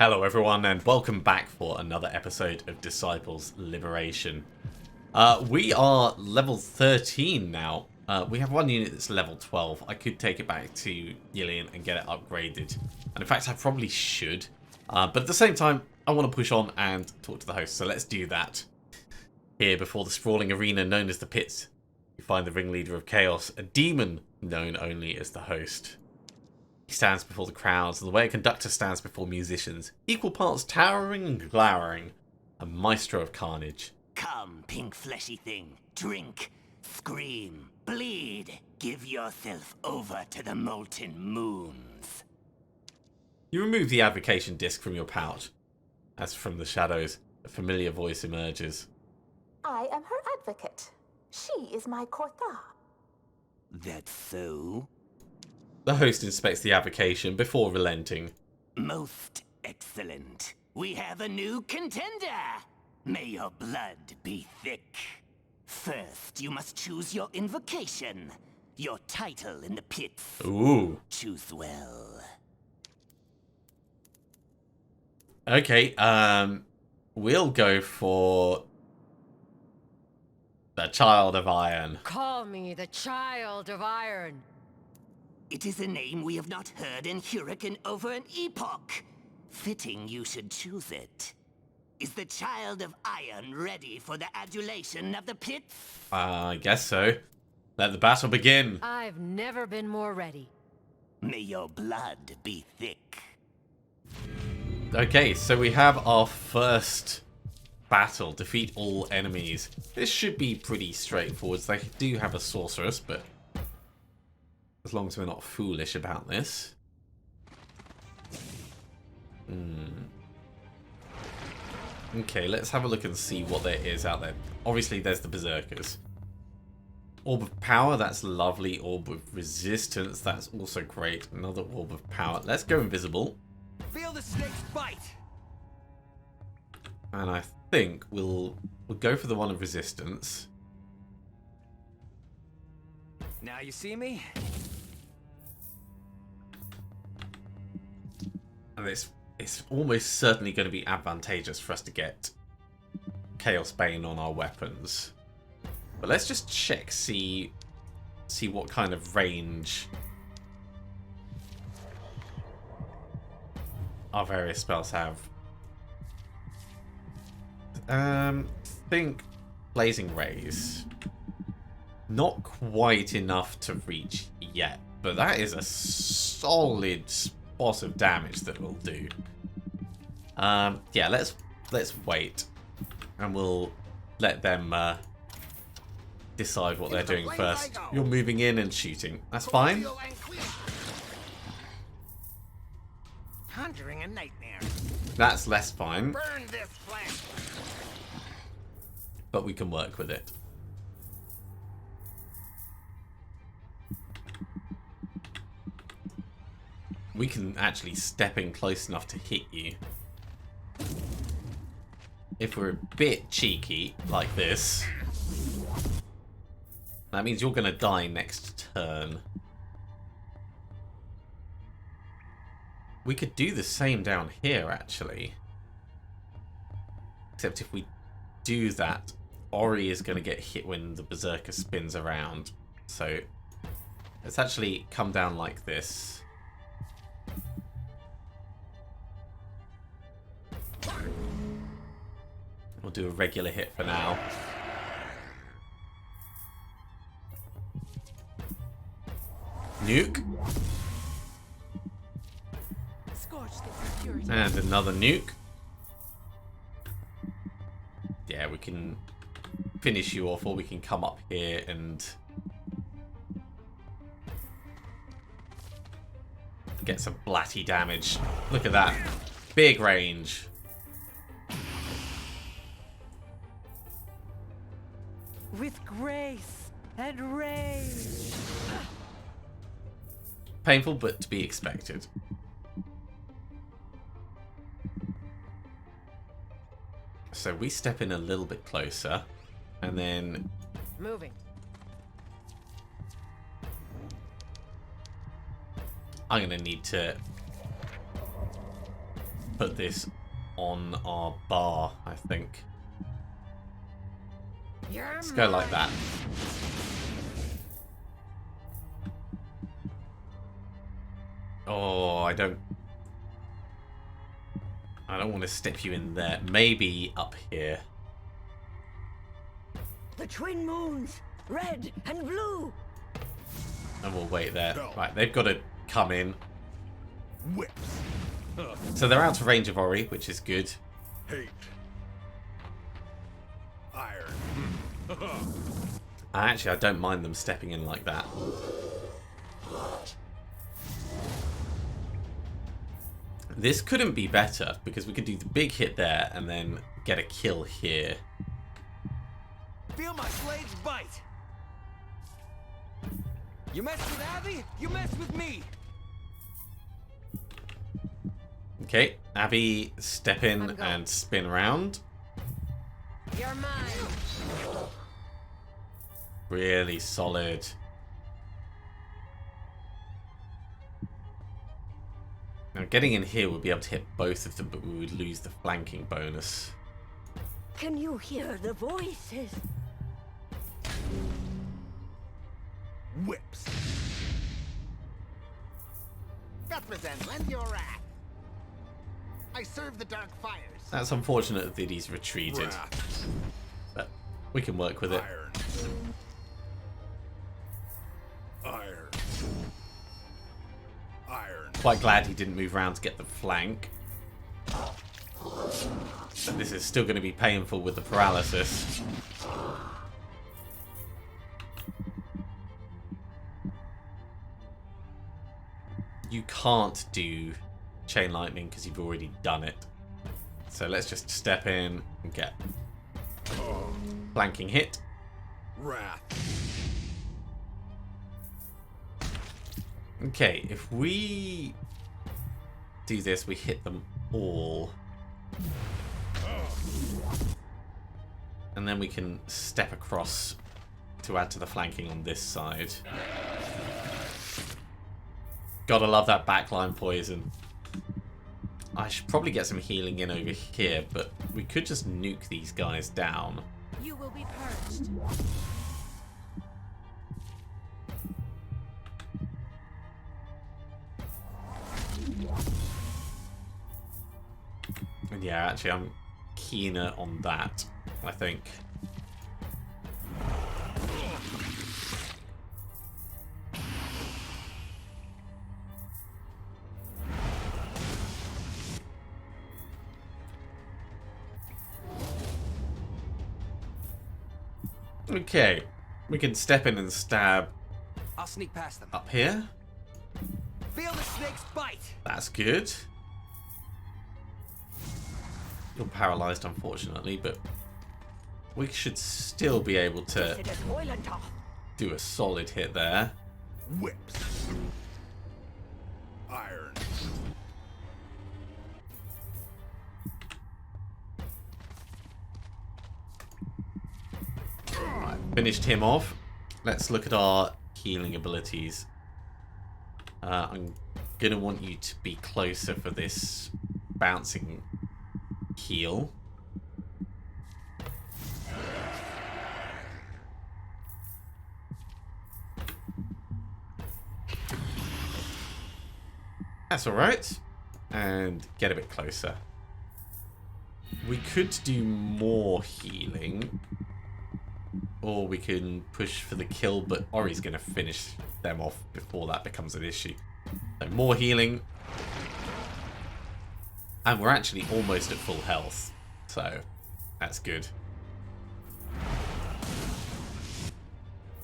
Hello everyone and welcome back for another episode of Disciples Liberation. We are level 13 now. We have one unit that's level 12. I could take it back to Yillian and get it upgraded. And in fact I probably should. But at the same time I want to push on and talk to the host. So let's do that. Here before the sprawling arena known as the pits, you find the ringleader of chaos, a demon known only as the host. He stands before the crowds, and the way a conductor stands before musicians, equal parts towering and glowering, a maestro of carnage. Come, pink fleshy thing, drink, scream, bleed, give yourself over to the molten moons. You remove the avocation disc from your pouch. As from the shadows, a familiar voice emerges. I am her advocate. She is my Cortha. That's so? The host inspects the avocation before relenting. Most excellent. We have a new contender. May your blood be thick. First, you must choose your invocation. Your title in the pits. Ooh. Choose well. Okay, we'll go for the Child of Iron. Call me the Child of Iron. It is a name we have not heard in Hurricane over an epoch. Fitting you should choose it. Is the Child of Iron ready for the adulation of the pits? I guess so. Let the battle begin. I've never been more ready. May your blood be thick. Okay, so we have our first battle. Defeat all enemies. This should be pretty straightforward. They do have a sorceress, but as long as we're not foolish about this. Okay, let's have a look and see what there is out there. Obviously, there's the Berserkers. Orb of Power, that's lovely. Orb of Resistance, that's also great. Another Orb of Power. Let's go invisible. Feel the snake's bite! And I think we'll go for the one of Resistance. Now you see me? And it's almost certainly going to be advantageous for us to get Chaos Bane on our weapons. But let's just check, see what kind of range our various spells have. Think Blazing Rays. Not quite enough to reach yet, but that is a solid spot of damage that we'll do. Yeah, let's wait, and we'll let them decide what they're doing first. You're moving in and shooting. That's fine. Conjuring a nightmare. That's less fine, Burn this plant. but we can work with it. We can actually step in close enough to hit you. If we're a bit cheeky, like this, that means you're going to die next turn. We could do the same down here, actually. Except if we do that, Ori is going to get hit when the Berserker spins around. So let's actually come down like this. We'll do a regular hit for now. Nuke. And another nuke. Yeah, we can finish you off, or we can come up here and get some blatty damage. Look at that. Big range. With grace and rage. Painful, but to be expected. So we step in a little bit closer, and then Moving. I'm going to need to put this on our bar, I think. Let's go like that. Oh, I don't want to step you in there. Maybe up here. The twin moons, red and blue. And we'll wait there. Right, they've got to come in. Whips. So they're out of range of Ori, which is good. Hate. Iron. Actually, I don't mind them stepping in like that. This couldn't be better, because we could do the big hit there and then get a kill here. Feel my slave's bite. You mess with Abby, you mess with me. Okay, Abby, step in and spin around. You're mine. Really solid. Now, getting in here, we'll be able to hit both of them, but we would lose the flanking bonus. Can you hear the voices? Whips. Represent, lend your wrath. I serve the dark fires. That's unfortunate that he's retreated, Wrath. but we can work with it. Iron. Iron. Iron. Quite glad he didn't move around to get the flank. But this is still going to be painful with the paralysis. You can't do chain lightning because you've already done it. So let's just step in and get flanking hit. Wrath. Okay, if we do this, we hit them all. And then we can step across to add to the flanking on this side. Gotta love that backline poison. I should probably get some healing in over here, but we could just nuke these guys down. You will be purged. And yeah, actually, I'm keener on that, I think. Okay, we can step in and stab I'll sneak past them. up here. Feel the snake's bite. That's good. You're paralyzed, unfortunately, but we should still be able to do a solid hit there. Whips. Iron. Right, finished him off. Let's look at our healing abilities. I'm going to want you to be closer for this bouncing heal. That's alright. And get a bit closer. We could do more healing. Or we can push for the kill, but Ori's going to finish them off before that becomes an issue. So more healing. And we're actually almost at full health. So that's good.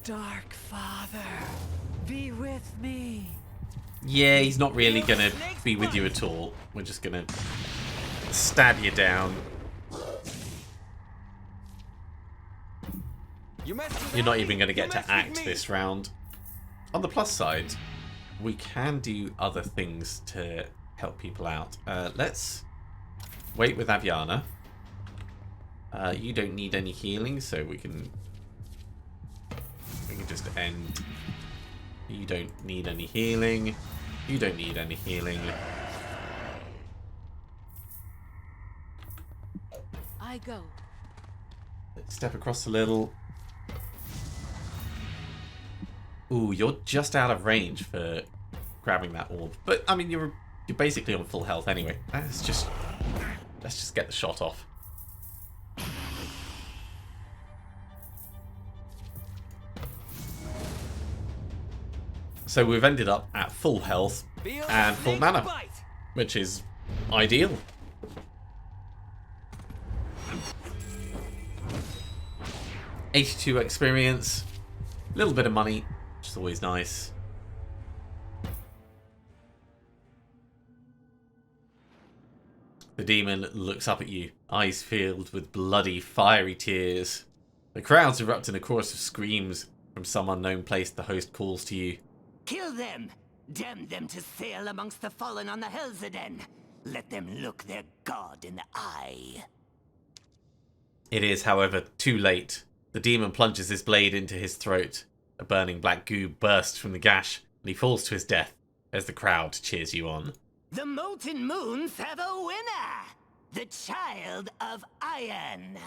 Dark Father, be with me. Yeah, he's not really going to be with you at all. We're just going to stab you down. You're not even going to get to act this round. On the plus side, we can do other things to help people out. Let's wait with Aviana. You don't need any healing, so we can just end. You don't need any healing. You don't need any healing. I go. Let's step across a little. Ooh, you're just out of range for grabbing that orb. But I mean, you're basically on full health anyway. Let's just get the shot off. So we've ended up at full health and full mana, which is ideal. $82 experience, a little bit of money, which is always nice. The demon looks up at you, eyes filled with bloody, fiery tears. The crowds erupt in a chorus of screams. From some unknown place, the host calls to you. Kill them! Damn them to sail amongst the fallen on the Helzeden! Let them look their god in the eye. It is, however, too late. The demon plunges his blade into his throat. A burning black goo bursts from the gash, and he falls to his death as the crowd cheers you on. The Molten Moons have a winner! The Child of Iron!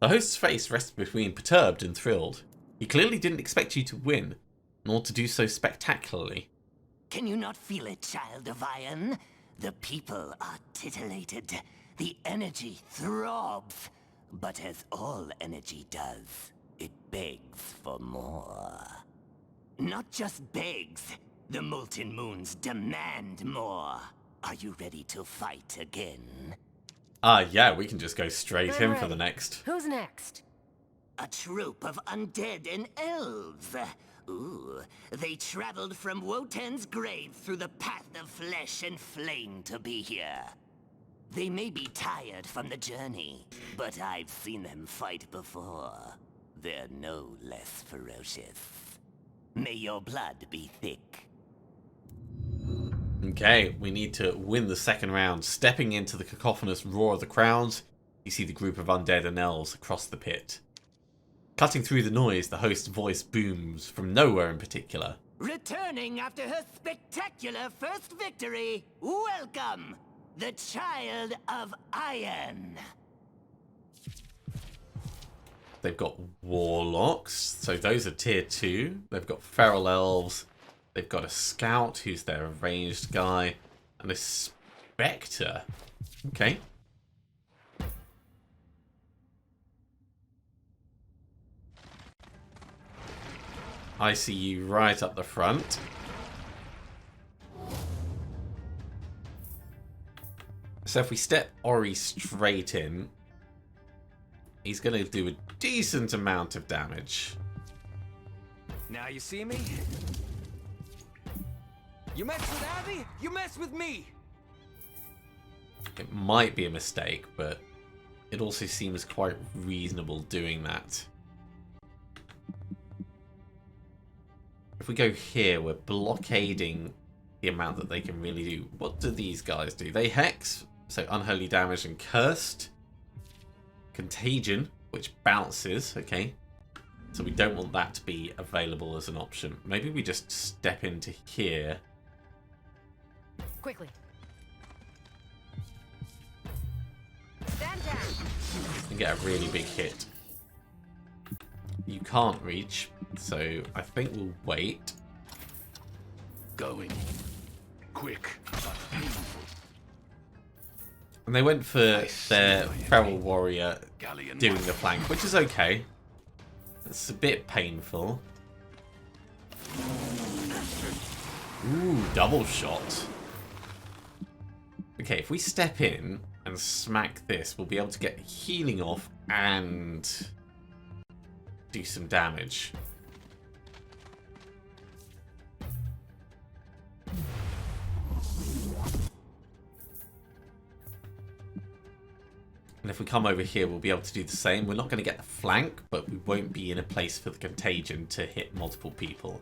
The host's face rests between perturbed and thrilled. He clearly didn't expect you to win, nor to do so spectacularly. Can you not feel it, Child of Iron? The people are titillated. The energy throbs. But as all energy does, it begs for more. Not just begs. The Molten Moons demand more. Are you ready to fight again? Yeah, we can just go straight in for the next. Who's next? A troop of undead and elves. Ooh, they traveled from Wotan's grave through the path of flesh and flame to be here. They may be tired from the journey, but I've seen them fight before. They're no less ferocious. May your blood be thick. Okay, we need to win the second round. Stepping into the cacophonous roar of the crowds, you see the group of undead and elves across the pit. Cutting through the noise, the host's voice booms from nowhere in particular. Returning after her spectacular first victory, welcome, the Child of Iron. They've got warlocks, so those are tier 2. They've got feral elves. They've got a scout, who's their ranged guy, and a spectre. Okay. I see you right up the front. So if we step Ori straight in, he's going to do a decent amount of damage. Now you see me? You mess with Abby, you mess with me! It might be a mistake, but it also seems quite reasonable doing that. If we go here, we're blockading the amount that they can really do. What do these guys do? They hex, so unholy damage and cursed. Contagion, which bounces, okay. So we don't want that to be available as an option. Maybe we just step into here. Quickly. Stand down. And get a really big hit. You can't reach, so I think we'll wait. Going. Quick, but painful. And they went for their feral warrior doing the flank, which is okay. It's a bit painful. Ooh, double shot. Okay, if we step in and smack this, we'll be able to get healing off and do some damage. And if we come over here, we'll be able to do the same. We're not going to get the flank, but we won't be in a place for the contagion to hit multiple people.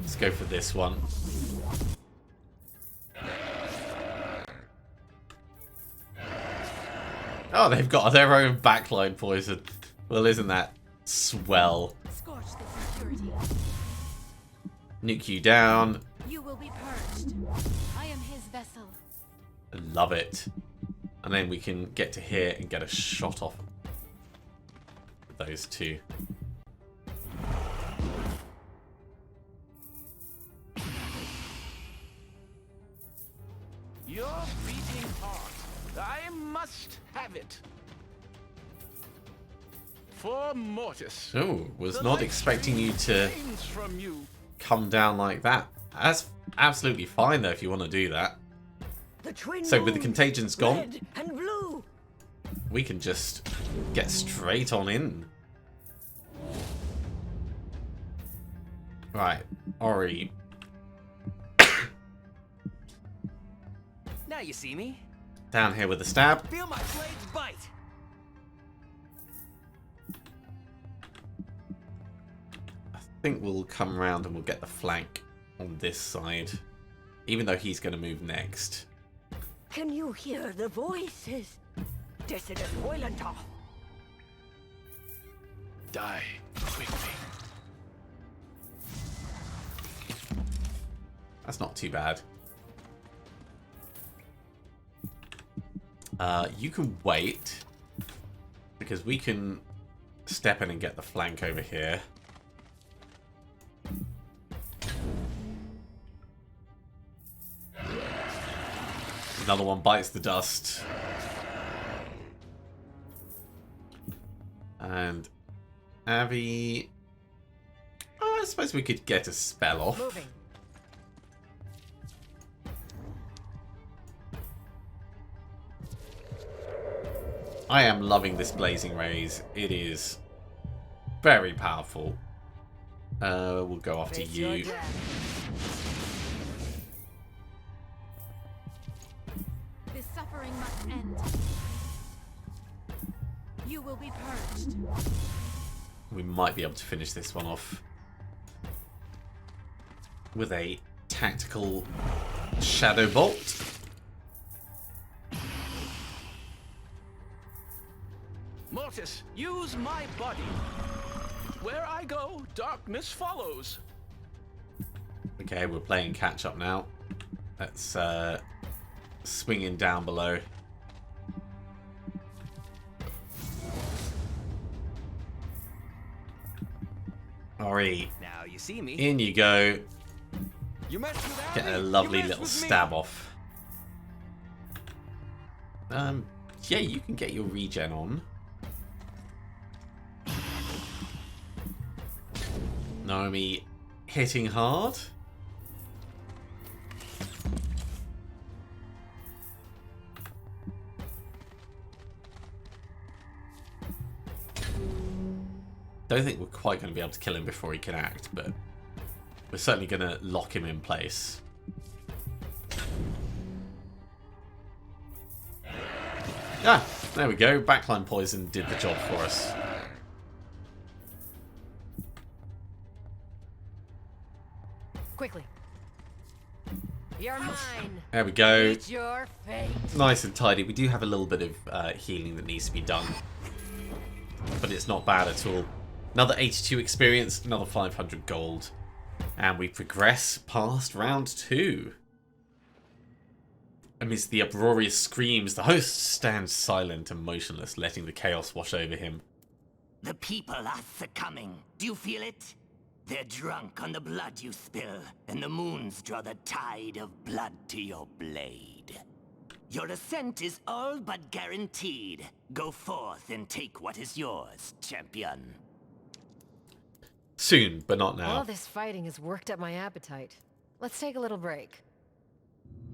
Let's go for this one. Oh, they've got their own backline poison. Well, isn't that swell? Scorch the security. Nuke you down. You will be purged. I am his vessel. Love it. And then we can get to here and get a shot off those two. Your beating heart. I must have it. For Mortis. Oh, was The not light expecting you to streams from you. come down like that. That's absolutely fine though if you want to do that. The twin So with the moons, contagions gone, red and blue. we can just get straight on in. Right, Ori. Now you see me. Down here with the stab. Feel my blades bite. I think we'll come around and we'll get the flank on this side. Even though he's going to move next. Can you hear the voices? Dissident Voilentoff. Die quickly. That's not too bad. You can wait. Because we can step in and get the flank over here. Another one bites the dust. And Abby... Oh, I suppose we could get a spell off. Moving. I am loving this Blazing Rays. It is very powerful. We'll go after Face your you. death. This suffering must end. You will be purged. We might be able to finish this one off with a tactical Shadow Bolt. Mortis, use my body. Where I go, darkness follows. Okay, we're playing catch up now. Let's swing in down below. Ori, Now you see me. in you go. You mess with Abby, Get a you lovely mess little with me. stab off. Yeah, you can get your regen on. Naomi hitting hard. Don't think we're quite going to be able to kill him before he can act, but we're certainly going to lock him in place. Ah, there we go. Backline poison did the job for us. Quickly. You're mine. There we go. It's your fate. Nice and tidy. We do have a little bit of healing that needs to be done, but it's not bad at all. Another 82 experience, another 500 gold, and we progress past round 2. Amidst the uproarious screams, the host stands silent and motionless, letting the chaos wash over him. The people are succumbing. Do you feel it? They're drunk on the blood you spill, and the moons draw the tide of blood to your blade. Your ascent is all but guaranteed. Go forth and take what is yours, champion. Soon, but not now. All this fighting has worked up my appetite. Let's take a little break.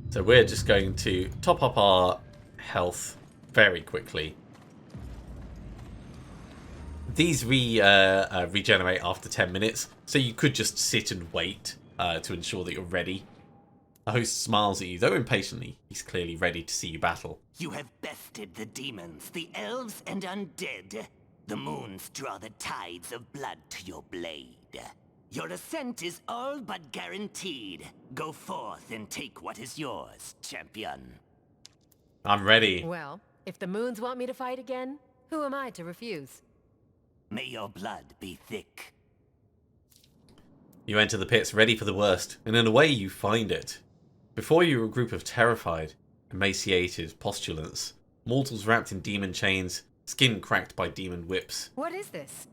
So we're just going to top up our health very quickly. These regenerate after 10 minutes, so you could just sit and wait to ensure that you're ready. The host smiles at you, though impatiently. He's clearly ready to see you battle. You have bested the demons, the elves, and undead. The moons draw the tides of blood to your blade. Your ascent is all but guaranteed. Go forth and take what is yours, champion. I'm ready. Well, if the moons want me to fight again, who am I to refuse? May your blood be thick. You enter the pits ready for the worst, and in a way you find it. Before you are a group of terrified, emaciated postulants, mortals wrapped in demon chains, skin cracked by demon whips. What is this?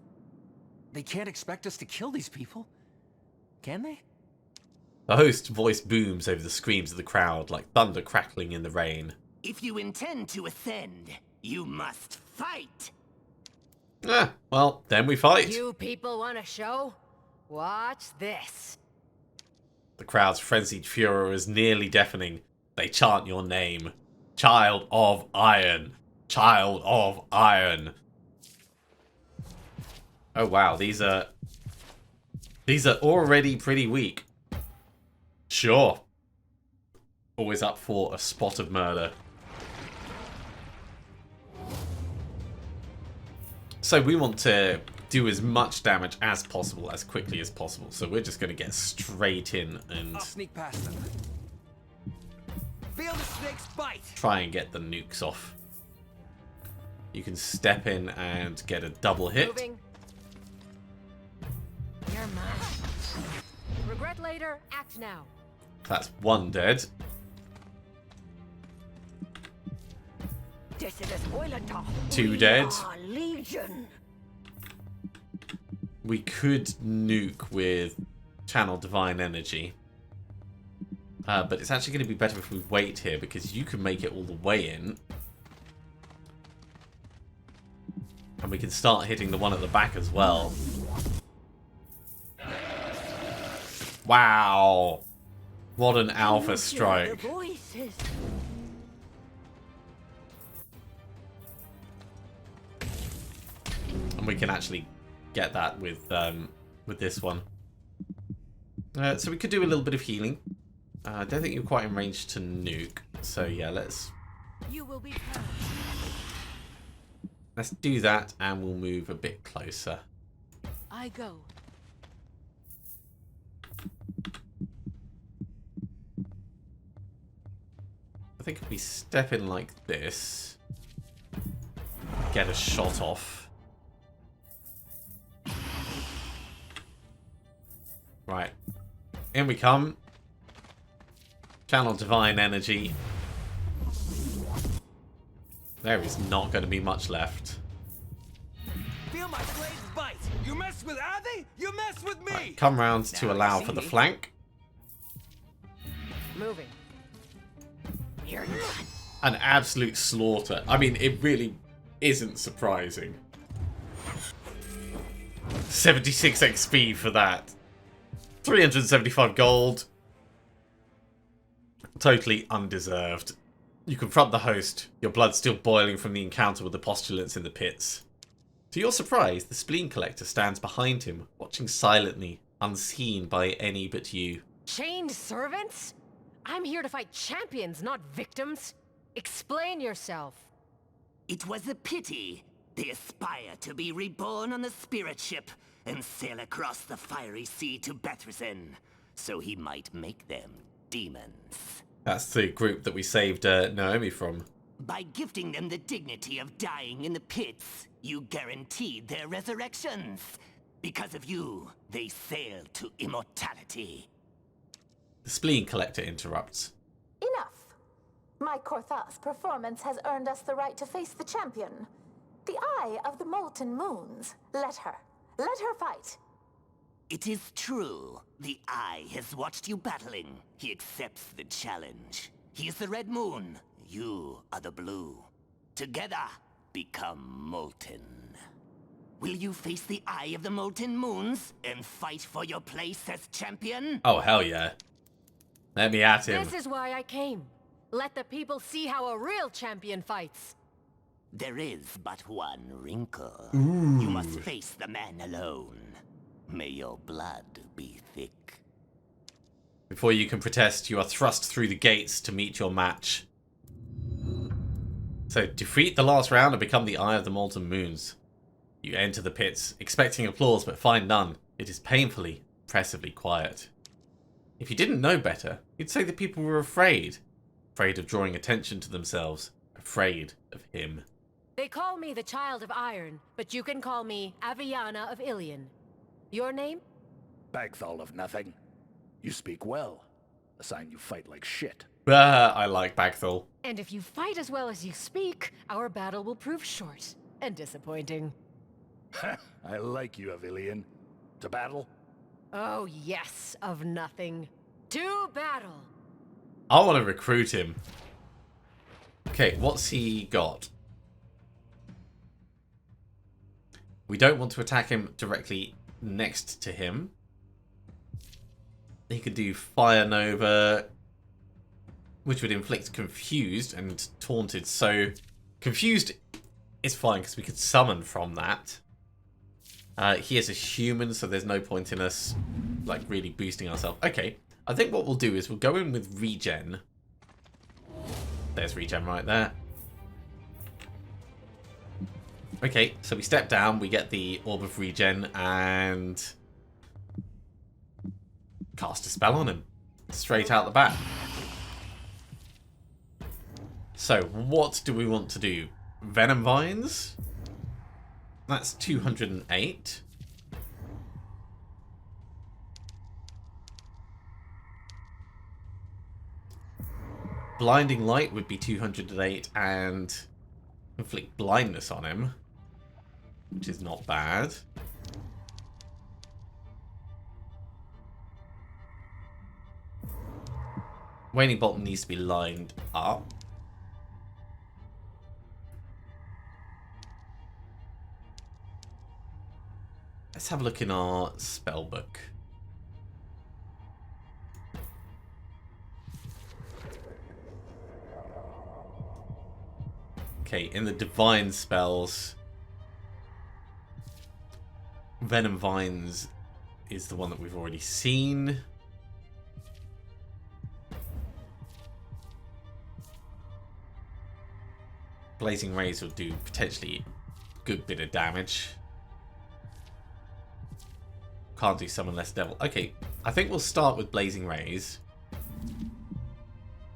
They can't expect us to kill these people, can they? The host's voice booms over the screams of the crowd like thunder crackling in the rain. If you intend to ascend, you must fight. Ah, well, then we fight. You people want a show? Watch this. The crowd's frenzied furor is nearly deafening. They chant your name. Child of Iron. Child of Iron. Oh wow, these are already pretty weak. Sure. Always up for a spot of murder. So we want to do as much damage as possible, as quickly as possible. So we're just going to get straight in and I'll sneak past them. Feel the snake's bite. try and get the nukes off. You can step in and get a double hit. Moving. You're mine. Regret later, act now. That's one dead. Two dead. Legion. We could nuke with Channel Divine Energy. But it's actually going to be better if we wait here, because you can make it all the way in. And we can start hitting the one at the back as well. Wow. What an alpha strike. The voices. And we can actually get that with this one. So we could do a little bit of healing. I don't think you're quite in range to nuke. So yeah, let's You will be do that, and we'll move a bit closer. I go. I think if we step in like this, get a shot off. Right. In we come. Channel Divine Energy. There is not going to be much left. Feel my blade's bite. You mess with Abby, you mess with me. Right, come round to allow for the flank. Moving. You're not. An absolute slaughter. I mean, it really isn't surprising. 76 XP for that. 375 gold. Totally undeserved. You confront the host, your blood still boiling from the encounter with the postulants in the pits. To your surprise, the spleen collector stands behind him, watching silently, unseen by any but you. Chained servants? I'm here to fight champions, not victims. Explain yourself. It was a pity. They aspire to be reborn on the spirit ship and sail across the fiery sea to Bethrisen, so he might make them demons. That's the group that we saved Naomi from. By gifting them the dignity of dying in the pits, you guaranteed their resurrections. Because of you, they sail to immortality. The spleen collector interrupts. Enough. My Korthas performance has earned us the right to face the champion. The Eye of the Molten Moons. Let her. Let her fight. It is true. The Eye has watched you battling. He accepts the challenge. He is the Red Moon. You are the Blue. Together, become molten. Will you face the Eye of the Molten Moons and fight for your place as champion? Oh, hell yeah. Let me at him. This is why I came. Let the people see how a real champion fights. There is but one wrinkle. You must face the man alone. May your blood be thick. Before you can protest, you are thrust through the gates to meet your match. So, defeat the last round and become the Eye of the Molten Moons. You enter the pits, expecting applause, but find none. It is painfully, oppressively quiet. If you didn't know better, you'd say that people were afraid. Afraid of drawing attention to themselves. Afraid of him. They call me the Child of Iron, but you can call me Aviana of Ilion. Your name? Bagthal of nothing. You speak well. A sign you fight like shit. I like Bagthal. And if you fight as well as you speak, our battle will prove short and disappointing. I like you, Avilian. To battle? Oh yes, of nothing. To battle! I want to recruit him. Okay, what's he got? We don't want to attack him directly next to him. He could do Fire Nova, which would inflict Confused and Taunted. So, Confused is fine because we could summon from that. He is a human, so there's no point in us like really boosting ourselves. Okay, I think what we'll do is we'll go in with Regen. There's Regen right there. Okay, so we step down, we get the Orb of Regen, and cast a spell on him. Straight out the bat. So, what do we want to do? Venom Vines? That's 208. Blinding Light would be 208 and inflict blindness on him, which is not bad. Waning Bolt needs to be lined up. Let's have a look in our spell book. Okay, in the divine spells, Venom Vines is the one that we've already seen. Blazing Rays will do potentially a good bit of damage. Can't do Summon Less Devil. Okay, I think we'll start with Blazing Rays,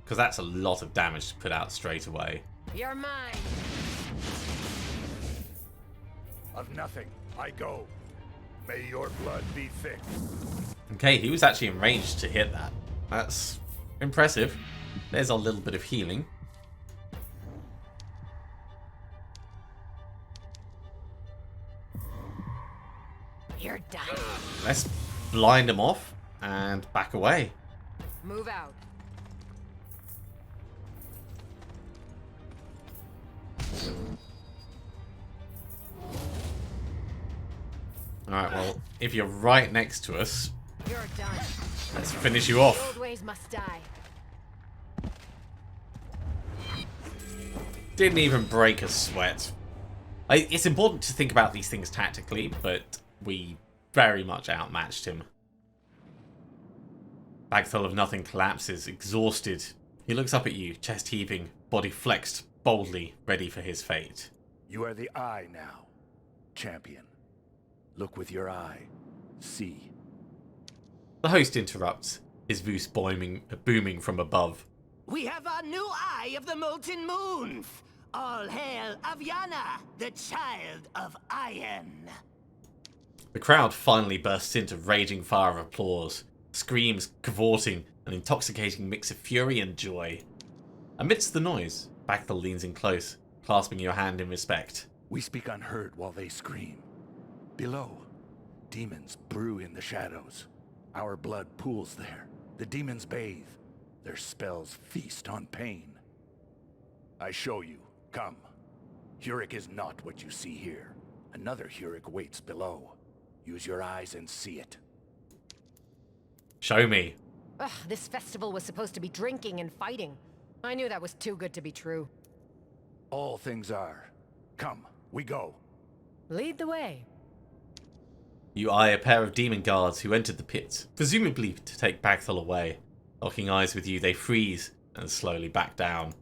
because that's a lot of damage to put out straight away. You're mine. Of nothing, I go. May your blood be thick. Okay, he was actually in range to hit that. That's impressive. There's a little bit of healing. You're done. Let's blind him off and back away. Move out. Alright, well, if you're right next to us, You're done. let's finish you The off. old ways must die. Didn't even break a sweat. It's important to think about these things tactically, but we very much outmatched him. Bagthal of Nothing collapses, exhausted. He looks up at you, chest heaving, body flexed, boldly, ready for his fate. You are the eye now, champion. Look with your eye. See. The host interrupts, his voice booming from above. We have our new Eye of the Molten Moons! All hail Aviana, the child of iron! The crowd finally bursts into raging fire of applause, screams, cavorting, an intoxicating mix of fury and joy. Amidst the noise, Bagthal leans in close, clasping your hand in respect. We speak unheard while they scream. Below, demons brew in the shadows. Our blood pools there. The demons bathe. Their spells feast on pain. I show you. Come. Hurek is not what you see here. Another Hurek waits below. Use your eyes and see it. Show me. Ugh, this festival was supposed to be drinking and fighting. I knew that was too good to be true. All things are. Come, we go. Lead the way. You eye a pair of demon guards who entered the pits, presumably to take Bagthal away. Locking eyes with you, they freeze and slowly back down.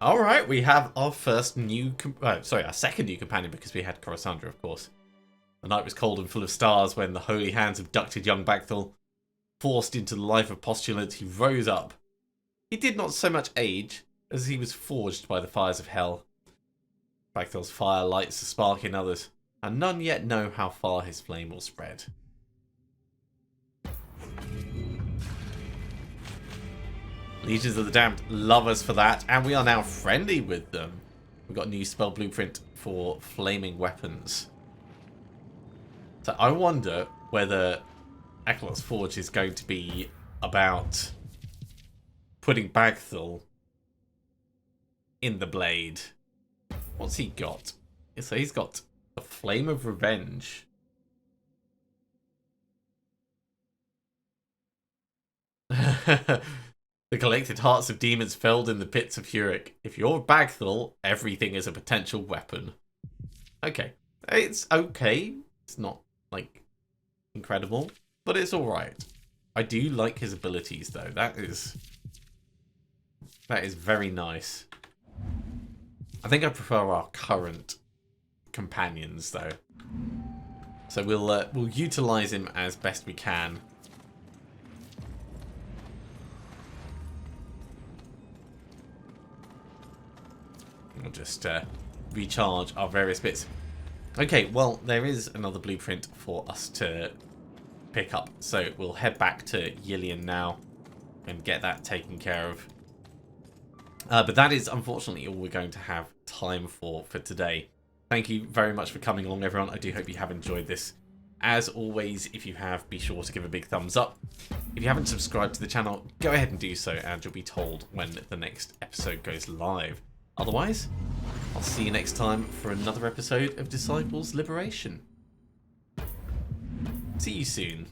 Alright, we have our first new... our second new companion, because we had Coruscant, of course. The night was cold and full of stars when the holy hands abducted young Bagthal. Forced into the life of postulant, he rose up. He did not so much age, as he was forged by the fires of hell. Bagthal's fire lights a spark in others. and none yet know how far his flame will spread. Legions of the Damned love us for that, and we are now friendly with them. We've got a new spell blueprint for flaming weapons. So I wonder whether Akelot's Forge is going to be about putting Bagthul in the blade. What's he got? So he's got the Flame of Revenge. The collected hearts of demons felled in the pits of Huruk. If you're Bagthul, everything is a potential weapon. Okay. It's okay. It's not, like, incredible, but it's alright. I do like his abilities, though. That is very nice. I think I prefer our current companions, though. So we'll utilize him as best we can. We'll just recharge our various bits. Okay, well, there is another blueprint for us to pick up. So we'll head back to Yillian now and get that taken care of. But that is unfortunately all we're going to have time for today. Thank you very much for coming along, everyone. I do hope you have enjoyed this. As always, if you have, be sure to give a big thumbs up. If you haven't subscribed to the channel, go ahead and do so, and you'll be told when the next episode goes live. Otherwise, I'll see you next time for another episode of Disciples Liberation. See you soon.